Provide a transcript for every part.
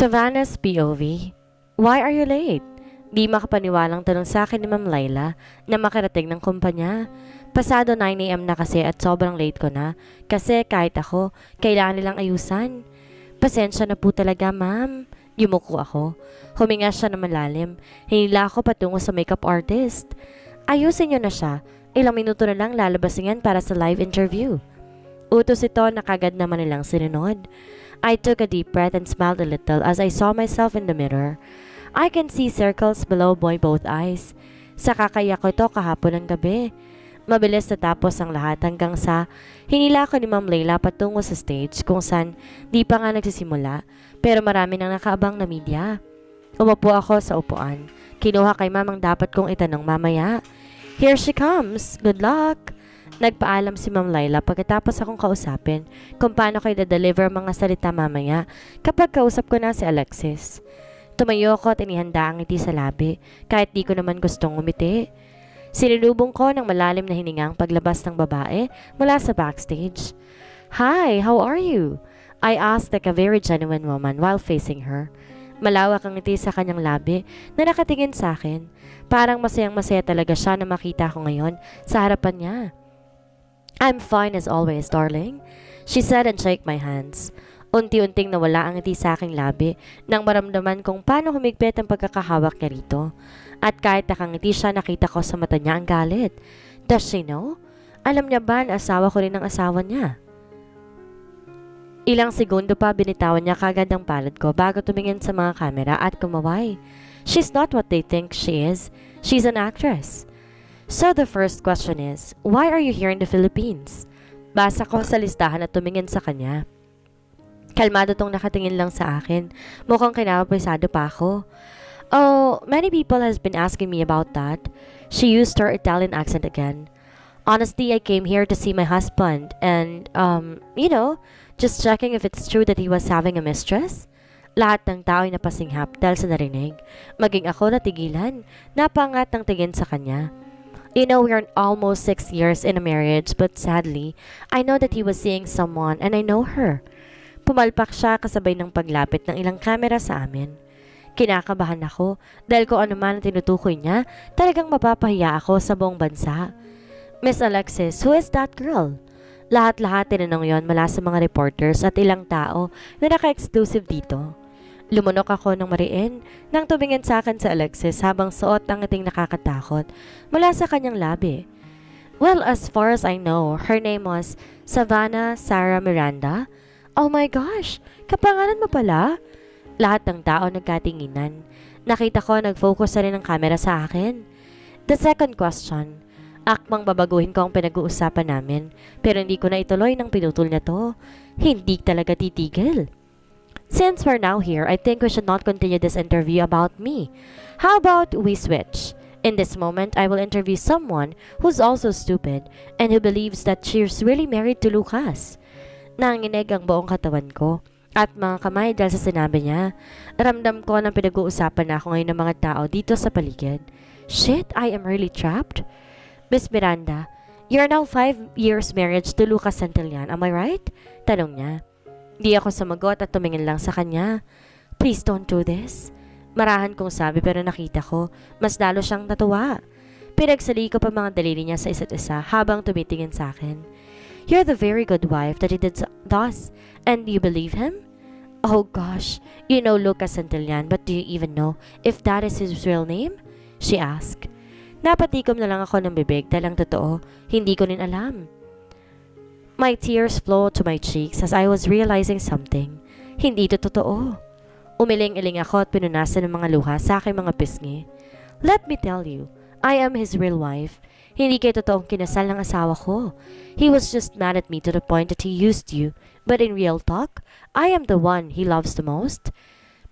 Savannah's POV. Why are you late? Di makapaniwalang tanong sa akin ni Ma'am Laila na makarating ng kumpanya. Pasado 9 AM na kasi at sobrang late ko na kasi kahit ako, kailangan nilang ayusan. Pasensya na po talaga, ma'am. Yumuko ako. Huminga siya na malalim. Hinila ako patungo sa makeup artist. Ayusin niyo na siya. Ilang minuto na lang lalabasin yan para sa live interview. Utos ito na kagad naman nilang sinunod. I took a deep breath and smiled a little as I saw myself in the mirror. I can see circles below my both eyes. Sa kakaya ko ito kahapon ng gabi. Mabilis natapos ang lahat hanggang sa hinila ko ni Ma'am Layla patungo sa stage kung saan di pa nga nagsisimula pero marami nang nakaabang na media. Umupo ako sa upuan. Kinuha kay Ma'am ang dapat kong itanong mamaya. Here she comes. Good luck. Nagpaalam si Ma'am Layla pagkatapos akong kausapin kung paano kayo da-deliver mga salita mamaya kapag kausap ko na si Alexis. Tumayo ko at inihanda ang ngiti sa labi kahit di ko naman gustong umiti. Sinilubong ko ng malalim na hiningang paglabas ng babae mula sa backstage. Hi, how are you? I asked like a very genuine woman while facing her. Malawak ang ngiti sa kanyang labi na nakatingin sa akin. Parang masayang-masaya talaga siya na makita ko ngayon sa harapan niya. I'm fine as always, darling, she said and shook my hands. Unti-unting nawala ang ngiti sa aking labi nang maramdaman kong paano humigpit ang pagkakahawak niya rito. At kahit nakangiti siya, nakita ko sa mata niya ang galit. Does she know? Alam niya ba na asawa ko rin ang asawa niya? Ilang segundo pa binitawan niya kagad ang palad ko bago tumingin sa mga kamera at kumaway. She's not what they think she is. She's an actress. So the first question is, why are you here in the Philippines? Basa ko sa listahan at tumingin sa kanya. Kalmado tong nakatingin lang sa akin. Mukhang kinapapisado pa ako. Oh, many people has been asking me about that. She used her Italian accent again. Honestly, I came here to see my husband and, just checking if it's true that he was having a mistress. Lahat ng tao ay napasinghap dahil sa narinig. Maging ako natigilan. Napangat ng tingin sa kanya. You know, we're almost 6 years in a marriage, but sadly, I know that he was seeing someone and I know her. Pumalpak siya kasabay ng paglapit ng ilang kamera sa amin. Kinakabahan ako dahil kung ano man ang tinutukoy niya, talagang mapapahiya ako sa buong bansa. Miss Alexis, who is that girl? Lahat-lahat tinanong yon mula sa mga reporters at ilang tao na naka-exclusive dito. Lumunok ako ng mariin nang tumingin sa akin sa Alexis habang suot ang ngiting nakakatakot mula sa kanyang labi. Well, as far as I know, her name was Savannah Sarah Miranda. Oh my gosh, kapangalan mo pala? Lahat ng tao nagkatinginan. Nakita ko nag-focus na rin ang camera sa akin. The second question, akmang babaguhin ko ang pinag-uusapan namin pero hindi ko na ituloy ng pinutol na to. Hindi talaga titigil. Since we're now here, I think we should not continue this interview about me. How about we switch? In this moment, I will interview someone who's also stupid and who believes that she's really married to Lucas. Nanginig ang buong katawan ko at mga kamay dahil sa sinabi niya. Ramdam ko na pinag-uusapan na ako ngayon ng mga tao dito sa paligid. Shit, I am really trapped. Miss Miranda, you're now 5 years married to Lucas Santillan, am I right? Tanong niya. Di ako sumagot at tumingin lang sa kanya. Please don't do this. Marahan kong sabi pero nakita ko, mas lalo siyang natuwa. Pinagsali ko pa mga daliri niya sa isa't isa habang tumitingin sa akin. You're the very good wife that he does. And do you believe him? Oh gosh, you know Lucas Santillan, but do you even know if that is his real name? She asked. Napatikom na lang ako ng bibig dahil ang totoo, hindi ko rin alam. My tears flowed to my cheeks as I was realizing something. Hindi ito totoo. Umiling-iling ako at pinunasan ng mga luha sa aking mga pisngi. Let me tell you, I am his real wife. Hindi kayo totoong kinasal ng asawa ko. He was just mad at me to the point that he used you. But in real talk, I am the one he loves the most.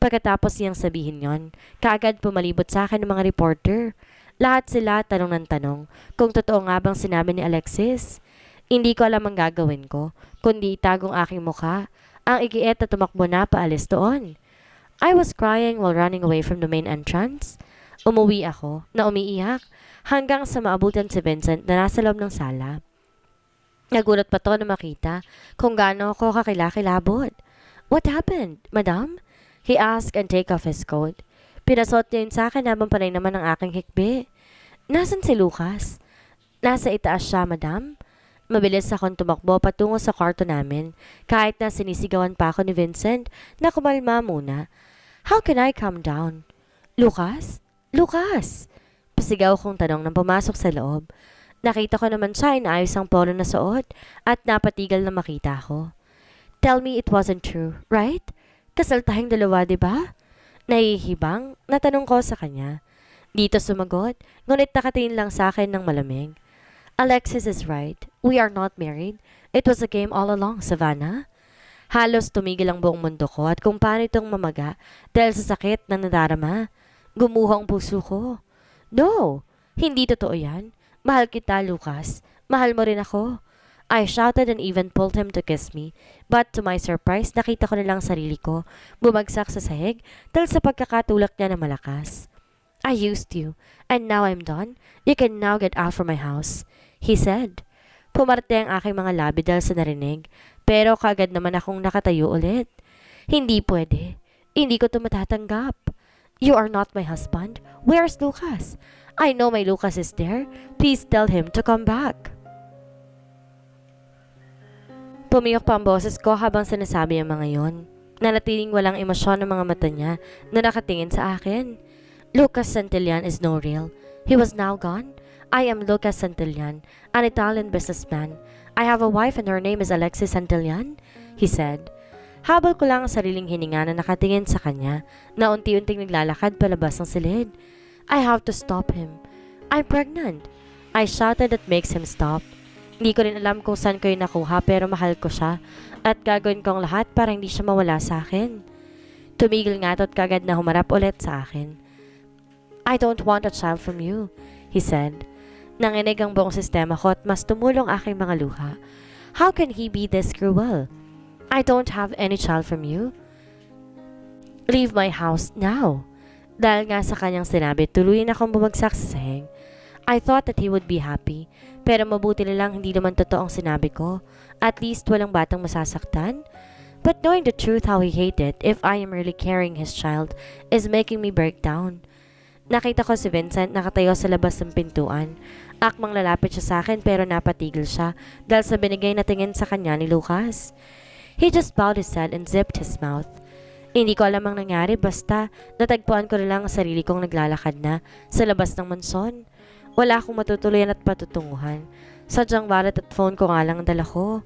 Pagkatapos niyang sabihin yon, kaagad pumalibot sa akin ng mga reporter. Lahat sila tanong ng tanong kung totoo nga bang sinabi ni Alexis. Hindi ko alam ang gagawin ko, kundi itagong aking mukha, ang igiit na tumakbo na paalis doon. I was crying while running away from the main entrance. Umuwi ako, na umiiyak, hanggang sa maabutan si Vincent na nasa loob ng sala. Nagulat pa to na makita kung gaano ako kakilakilabot. What happened, madam? He asked and take off his coat. Pinasuot niya yun sa akin habang panay naman ang aking hikbi. Nasaan si Lucas? Nasa itaas siya, madam. Mabilis akong tumakbo patungo sa kwarto namin kahit na sinisigawan pa ako ni Vincent na kumalma muna. How can I calm down? Lucas? Lucas! Pasigaw kong tanong nang pumasok sa loob. Nakita ko naman siya inaayos ang polo na suot at napatigal na makita ako. Tell me it wasn't true, right? Kasal tayong dalawa, di ba? Nahihibang, natanong ko sa kanya. Dito sumagot, ngunit nakatingin lang sa akin ng malamig. Alexis is right. We are not married. It was a game all along, Savannah. Halos tumigil ang buong mundo ko at kung paano itong mamaga dahil sa sakit na nadarama. Gumuho ang puso ko. No, hindi totoo yan. Mahal kita, Lucas. Mahal mo rin ako. I shouted and even pulled him to kiss me. But to my surprise, nakita ko na lang sarili ko bumagsak sa sahig dahil sa pagkakatulak niya na malakas. I used you, and now I'm done. You can now get out from my house, he said. Pumarte ang aking mga labi dahil sa narinig, pero kagad naman akong nakatayo ulit. Hindi pwede. Hindi ko ito matatanggap. You are not my husband. Where's Lucas? I know my Lucas is there. Please tell him to come back. Pumiyok pa ang boses ko habang sinasabi ang mga yon. Nanatiling walang emosyon ang mga mata niya na nakatingin sa akin. Lucas Santillan is no real. He was now gone. I am Lucas Santillan, an Italian businessman. I have a wife and her name is Alexis Santillan, he said. Habol ko lang ang sariling hininga na nakatingin sa kanya na unti-unting naglalakad palabas ng silid. I have to stop him. I'm pregnant. I shouted that makes him stop. Hindi ko rin alam kung saan ko yung nakuha pero mahal ko siya at gagawin ko ang lahat para hindi siya mawala sa akin. Tumigil nga at kagad na humarap ulit sa akin. I don't want a child from you, he said. Nanginig ang buong sistema ko at mas tumulong aking mga luha. How can he be this cruel? I don't have any child from you. Leave my house now. Dahil nga sa kanyang sinabi, tuluyan akong bumagsak sa sahig. I thought that he would be happy, pero mabuti na lang hindi naman totoo ang sinabi ko. At least walang batang masasaktan. But knowing the truth how he hated if I am really carrying his child is making me break down. Nakita ko si Vincent nakatayo sa labas ng pintuan. Akmang lalapit siya sa akin pero napatigil siya dahil sa binigay na tingin sa kanya ni Lucas. He just bowed his head and zipped his mouth. Hindi ko alam ang nangyari basta natagpuan ko na lang ang sarili kong naglalakad na sa labas ng manson. Wala akong matutuluyan at patutunguhan. Sadyang wallet at phone ko nga lang ang dala ko.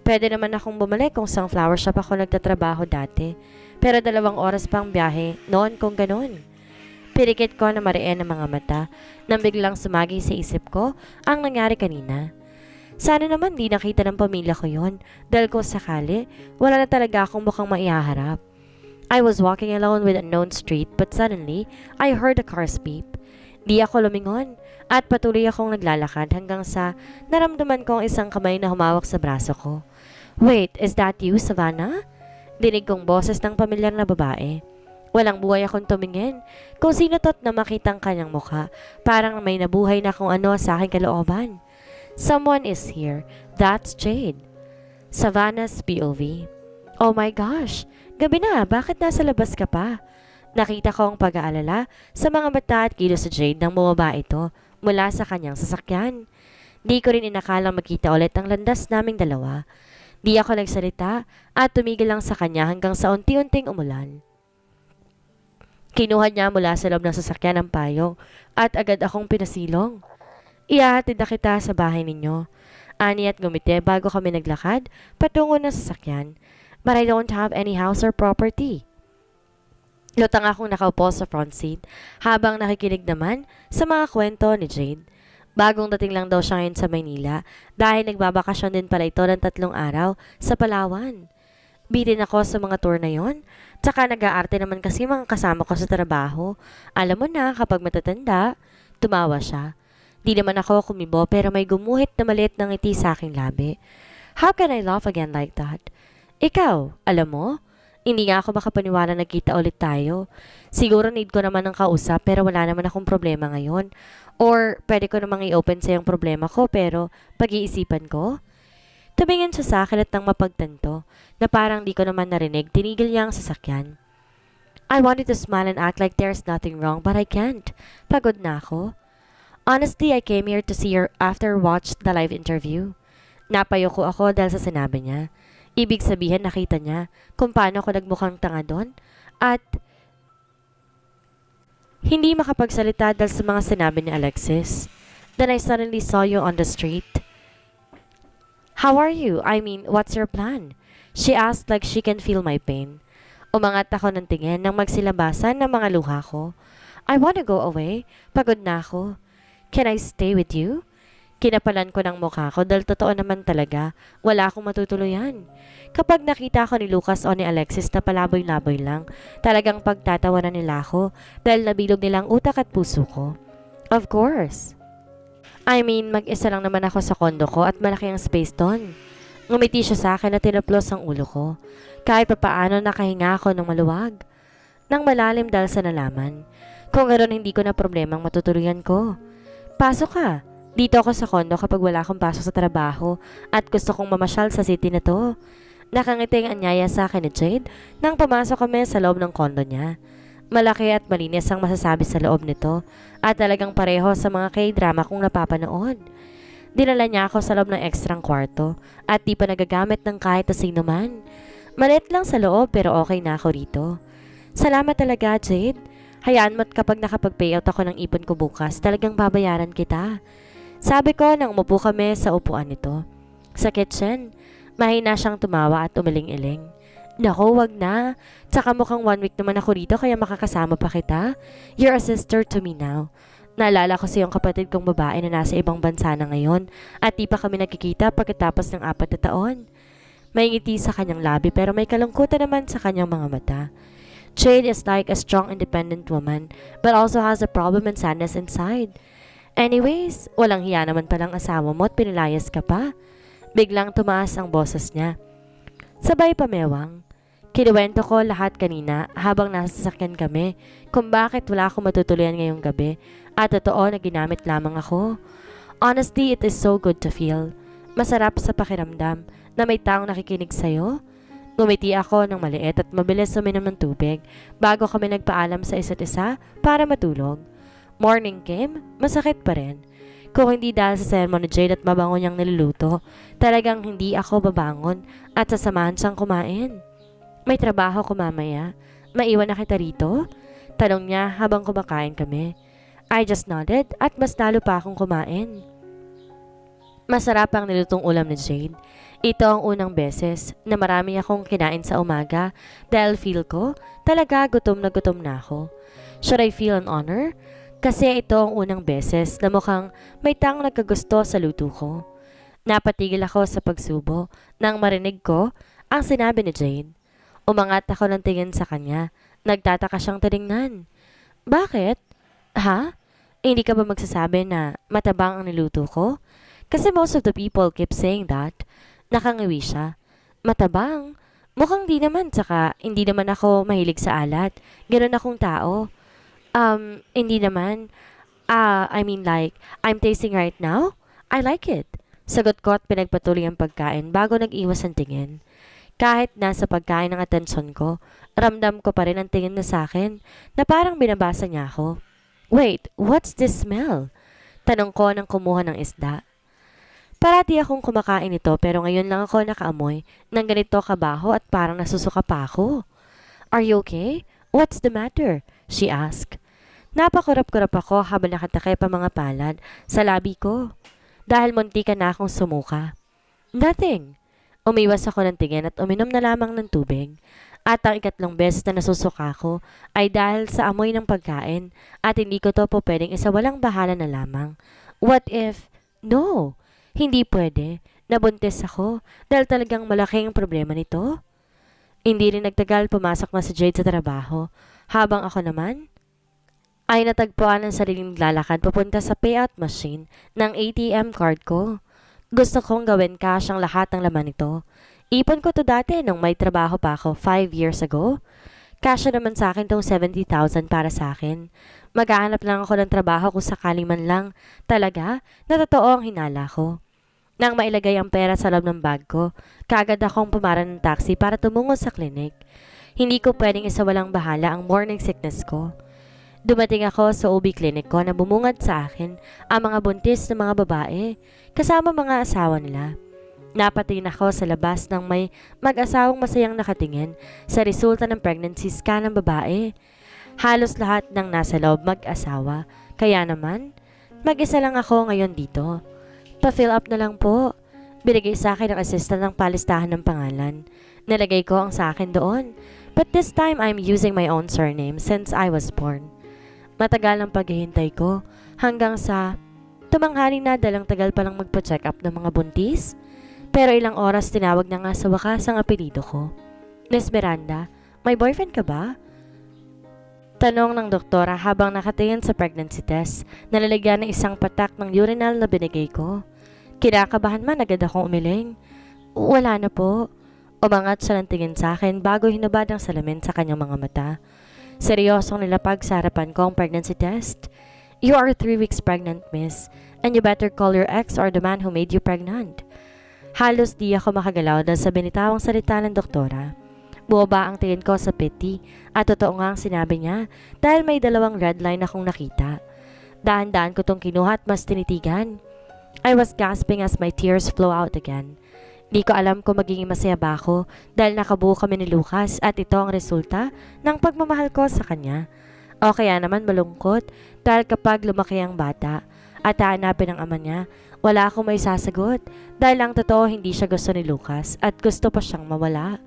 Pwede naman akong bumalik kung sa flower shop ako nagtatrabaho dati. Pero 2 oras pang biyahe noon kung ganun. Pirikit ko na mariin ang mga mata nang biglang sumagi sa isip ko ang nangyari kanina. Sana naman di nakita ng pamilya ko yon dahil kung sakali, wala na talaga akong mukhang maihaharap. I was walking alone with unknown street but suddenly, I heard a car's beep. Di ako lumingon at patuloy akong naglalakad hanggang sa naramdaman ko ang isang kamay na humawak sa braso ko. Wait, is that you, Savannah? Dinig kong boses ng pamilyar na babae. Walang buhay akong tumingin kung sino to't na makitang kanyang mukha. Parang may nabuhay na kung ano sa aking kalooban. Someone is here. That's Jade. Savannah's POV. Oh my gosh! Gabi na, bakit nasa labas ka pa? Nakita ko ang pag-aalala sa mga mata at kilos sa Jade nang bumaba ito mula sa kanyang sasakyan. Di ko rin inakalang magkita ulit ang landas naming dalawa. Di ako nagsalita at tumigil lang sa kanya hanggang sa unti-unting umulan. Kinuha niya mula sa loob ng sasakyan ang payong at agad akong pinasilong. Ihahatid na kita sa bahay ninyo. Ani at gumiti bago kami naglakad patungo ng sasakyan. But I don't have any house or property. Lutang akong nakaupo sa front seat habang nakikinig naman sa mga kwento ni Jade. Bagong dating lang daw siya ngayon sa Maynila dahil nagbabakasyon din pala ito ng 3 araw sa Palawan. Bitin ako sa mga tour na yon. Tsaka nag-aarte naman kasi mga kasama ko sa trabaho. Alam mo na kapag matatanda, tumawa siya. Di naman ako kumibo pero may gumuhit na maliit ng ngiti sa aking labi. How can I laugh again like that? Ikaw, alam mo? Hindi nga ako makapaniwala na nagkita ulit tayo. Siguro need ko naman ng kausap pero wala naman akong problema ngayon. Or pwede ko namang i-open sa yung problema ko pero pag-iisipan ko? Tumingin siya sa akin at nang mapagtanto na parang di ko naman narinig, tinigil niya ang sasakyan. I wanted to smile and act like there's nothing wrong, but I can't. Pagod na ako. Honestly, I came here to see her after watched the live interview. Napayoko ako dahil sa sinabi niya. Ibig sabihin nakita niya kung paano ako nagmukhang tanga doon at hindi makapagsalita dahil sa mga sinabi ni Alexis. Then I suddenly saw you on the street. How are you? I mean, what's your plan? She asked like she can feel my pain. Umangat ako ng tingin nang magsilabasan ng mga luha ko. I wanna go away. Pagod na ako. Can I stay with you? Kinapalan ko ng mukha ko dahil totoo naman talaga, wala akong matutuluyan. Kapag nakita ko ni Lucas o ni Alexis na palaboy-laboy lang, talagang pagtatawanan nila ako dahil nabilog nilang utak at puso ko. Of course. I mean, mag-isa lang naman ako sa kondo ko at malaki ang space doon. Ngumiti siya sa akin at tinaplos ang ulo ko. Kahit papaano nakahinga ako ng maluwag. Nang malalim dahil sa nalaman. Kung ganoon hindi ko na problemang matutuluyan ko. Pasok ka. Dito ako sa kondo kapag wala akong pasok sa trabaho at gusto kong mamasyal sa city na to. Nakangiting anyaya sa akin ni Jade nang pumasok kami sa loob ng kondo niya. Malaki at malinis ang masasabi sa loob nito at talagang pareho sa mga K-drama kong napapanood. Dinala niya ako sa loob ng ekstrang kwarto at di pa nagagamit ng kahit na sino man. Maliit lang sa loob pero okay na ako rito. Salamat talaga, Jade. Hayaan mo't kapag nakapag-payout ako ng ipon ko bukas, talagang babayaran kita. Sabi ko nang umupo kami sa upuan nito. Sa kitchen, mahina siyang tumawa at umiling-iling. Nako, wag na. Tsaka mukhang 1 week naman ako rito kaya makakasama pa kita. You're a sister to me now. Naalala ko sa iyong kapatid kong babae na nasa ibang bansa na ngayon at di pa kami nagkikita pagkatapos ng 4 na taon. May ngiti sa kanyang labi pero may kalungkutan naman sa kanyang mga mata. Jade is like a strong independent woman but also has a problem and sadness inside. Anyways, walang hiya naman palang asawa mo at pinilayas ka pa. Biglang tumaas ang boses niya. Sabay pamewang. Kinuwento ko lahat kanina habang nasa sasakyan kami kung bakit wala akong matutuluyan ngayong gabi at totoo na ginamit lamang ako. Honestly, it is so good to feel. Masarap sa pakiramdam na may taong nakikinig sa'yo. Ngumiti ako ng maliit at mabilis uminom ng tubig bago kami nagpaalam sa isa't isa para matulog. Morning came, masakit pa rin. Kung hindi dahil sa sermon ni Jade at mabango niyang niluluto, talagang hindi ako babangon at sasamahan siyang kumain. May trabaho ko mamaya. Maiwan na kita rito? Tanong niya habang kumakain kami. I just nodded at mas lalo pa akong kumain. Masarap ang nilutong ulam ni Jade. Ito ang unang beses na marami akong kinain sa umaga dahil feel ko talaga gutom na ako. Should I feel an honor? Kasi ito ang unang beses na mukhang may taong nagkagusto sa luto ko. Napatigil ako sa pagsubo nang marinig ko ang sinabi ni Jade. Umangat ako ng tingin sa kanya. Nagtataka siyang tiningnan. Bakit? Ha? Hindi ka ba magsasabi na matabang ang niluto ko? Kasi most of the people keep saying that. Nakangiwi siya. Matabang? Mukhang di naman, tsaka hindi naman ako mahilig sa alat. Ganun akong tao. Hindi naman. I mean like, I'm tasting right now? I like it. Sagot ko at pinagpatuloy ang pagkain bago nag-iwas ang tingin. Kahit nasa pagkain ng atensyon ko, ramdam ko pa rin ang tingin na sa akin na parang binabasa niya ako. Wait, what's this smell? Tanong ko nang kumuha ng isda. Parati akong kumakain ito pero ngayon lang ako nakaamoy ng ganito kabaho at parang nasusuka pa ako. Are you okay? What's the matter? She asked. Napakurap-kurap ako habang nakatakip ang mga palad sa labi ko dahil munti ka na akong sumuka. Nothing. Umiwas ako ng tingin at uminom na lamang ng tubig. At ang ikatlong beses na nasusuka ko ay dahil sa amoy ng pagkain at hindi ko to po pwedeng isawalang bahala na lamang. What if? No, hindi pwede. Nabuntis ako dahil talagang malaking problema nito. Hindi rin nagtagal pumasok na si Jade sa trabaho habang ako naman ay natagpuan ang sariling lalakad papunta sa payout machine ng ATM card ko. Gusto kong gawin cash ang lahat ng laman nito. Ipon ko to dati nung may trabaho pa ako 5 years ago. Cash naman sa akin tong 70,000 para sa akin. Maghahanap lang ako ng trabaho kung sakali man lang. Talaga, na totoo ang hinala ko. Nang mailagay ang pera sa loob ng bag ko, kaagad akong pumaran ng taxi para tumungo sa klinik. Hindi ko pwedeng isawalang bahala ang morning sickness ko. Dumating ako sa OB clinic ko na bumungad sa akin ang mga buntis na mga babae, kasama mga asawa nila. Napatingin ako sa labas nang may mag-asawang masayang nakatingin sa resulta ng pregnancy scan ng babae. Halos lahat ng nasa loob mag-asawa, kaya naman, mag-isa lang ako ngayon dito. Pa-fill up na lang po. Binigay sa akin ng assistant ng palistahan ng pangalan. Nalagay ko ang sa akin doon. But this time, I'm using my own surname since I was born. Matagal ang paghihintay ko hanggang sa tumanghali na dalang tagal palang magpa-check up ng mga buntis. Pero ilang oras tinawag na nga sa wakas ang apelido ko. Miss Miranda, may boyfriend ka ba? Tanong ng doktora habang nakatingin sa pregnancy test na lalagyan ng isang patak ng urinal na binigay ko. Kinakabahan man agad akong umiling. Wala na po. Umangat siya ng tingin sa akin bago hinubad ang salamin sa kanyang mga mata. Seryosong nilapag sa harapan ko ang pregnancy test. You are 3 weeks pregnant, miss. And you better call your ex or the man who made you pregnant. Halos di ako makagalaw dahil sa binitawang salita ng doktora. Buwaba ang tingin ko sa piti at totoo nga ang sinabi niya dahil may 2 red line akong nakita. Dahan-dahan ko tong kinuha at mas tinitigan. I was gasping as my tears flow out again. Di ko alam kung magiging masaya ba ako dahil nakabuo kami ni Lucas at ito ang resulta ng pagmamahal ko sa kanya. O kaya naman malungkot dahil kapag lumaki ang bata at hahanapin ang ama niya, wala akong may sasagot dahil ang totoo hindi siya gusto ni Lucas at gusto pa siyang mawala.